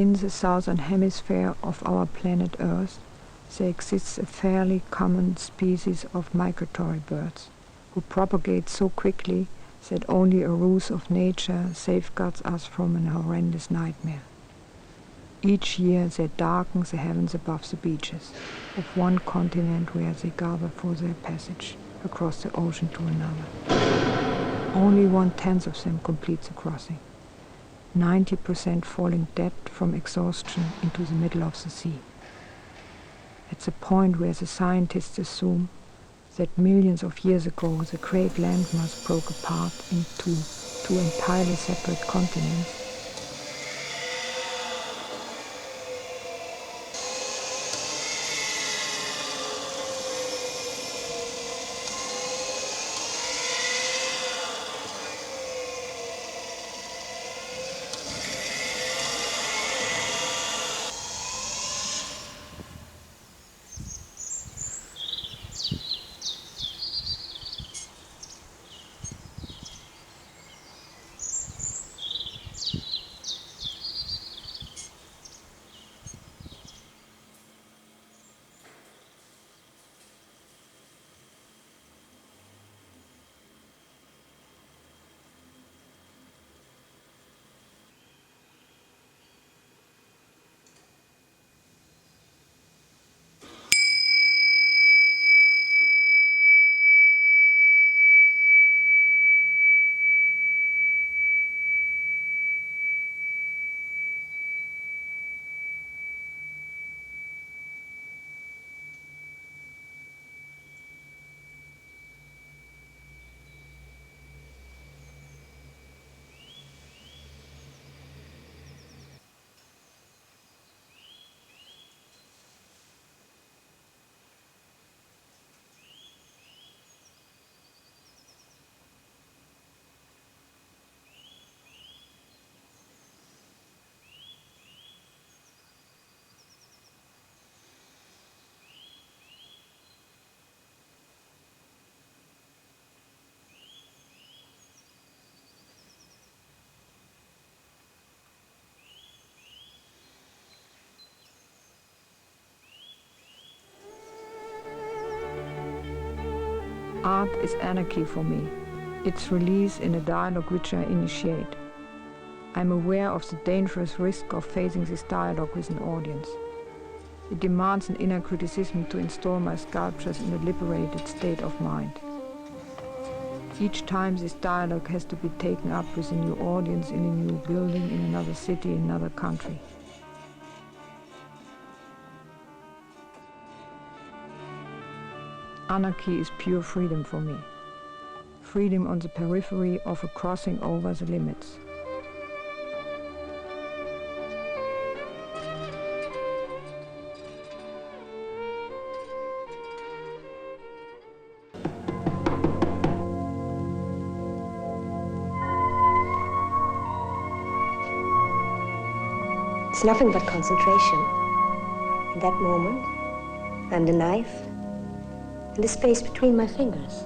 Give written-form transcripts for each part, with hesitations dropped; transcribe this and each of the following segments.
In the southern hemisphere of our planet Earth, there exists a fairly common species of migratory birds, who propagate so quickly that only a ruse of nature safeguards us from an horrendous nightmare. Each year they darken the heavens above the beaches of one continent where they gather for their passage across the ocean to another. Only 1/10 of them complete the crossing, 90% falling dead from exhaustion into the middle of the sea. At the point where the scientists assume that millions of years ago the great landmass broke apart into two entirely separate continents, art is anarchy for me, its release in a dialogue which I initiate. I'm aware of the dangerous risk of facing this dialogue with an audience. It demands an inner criticism to install my sculptures in a liberated state of mind. Each time this dialogue has to be taken up with a new audience in a new building, in another city, in another country. Anarchy is pure freedom for me. Freedom on the periphery of a crossing over the limits. It's nothing but concentration. In that moment, I'm the knife and the space between my fingers.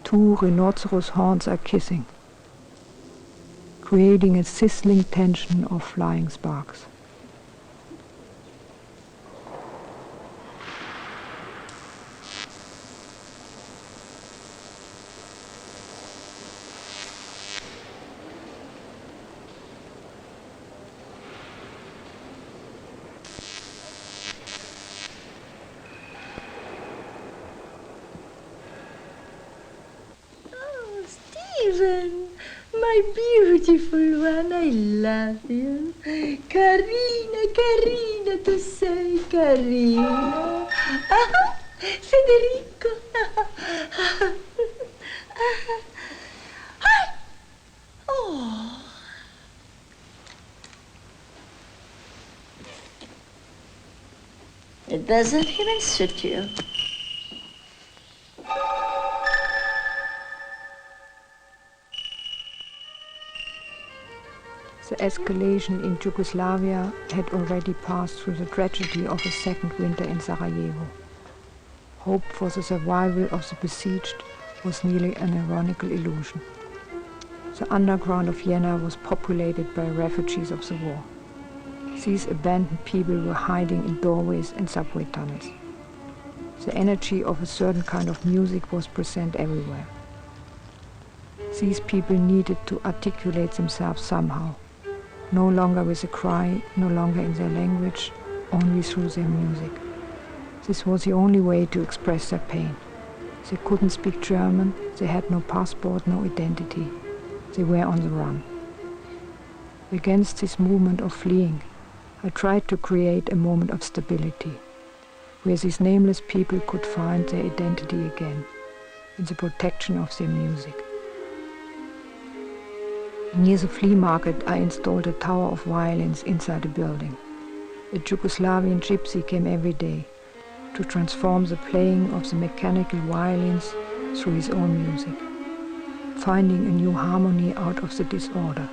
Two rhinoceros horns are kissing, creating a sizzling tension of flying sparks. Stephen, my beautiful one, I love you. Carina, Carina, tu sei carina. Ah, Federico. Oh. It doesn't even suit you. The escalation in Yugoslavia had already passed through the tragedy of a second winter in Sarajevo. Hope for the survival of the besieged was nearly an ironical illusion. The underground of Vienna was populated by refugees of the war. These abandoned people were hiding in doorways and subway tunnels. The energy of a certain kind of music was present everywhere. These people needed to articulate themselves somehow. No longer with a cry, no longer in their language, only through their music. This was the only way to express their pain. They couldn't speak German, they had no passport, no identity. They were on the run. Against this movement of fleeing, I tried to create a moment of stability, where these nameless people could find their identity again, in the protection of their music. Near the flea market, I installed a tower of violins inside the building. A Yugoslavian gypsy came every day to transform the playing of the mechanical violins through his own music, finding a new harmony out of the disorder.